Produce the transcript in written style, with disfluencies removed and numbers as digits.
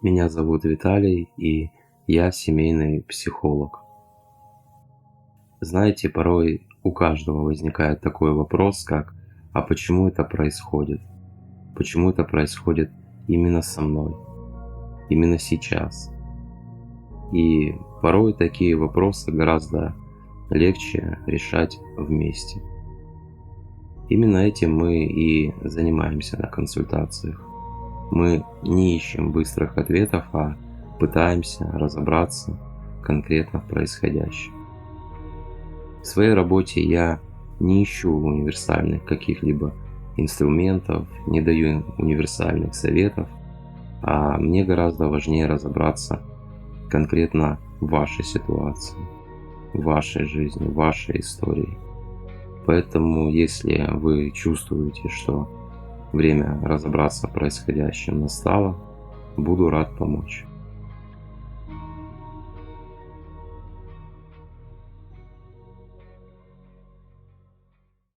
Меня зовут Виталий, и я семейный психолог. Знаете, порой у каждого возникает такой вопрос, как «А почему это происходит? Почему это происходит именно со мной? Именно сейчас?» И порой такие вопросы гораздо легче решать вместе. Именно этим мы и занимаемся на консультациях. Мы не ищем быстрых ответов, а пытаемся разобраться конкретно в происходящем. В своей работе я не ищу универсальных каких-либо инструментов, не даю универсальных советов, а мне гораздо важнее разобраться конкретно в вашей ситуации, в вашей жизни, в вашей истории. Поэтому, если вы чувствуете, что время разобраться в происходящем настало, буду рад помочь.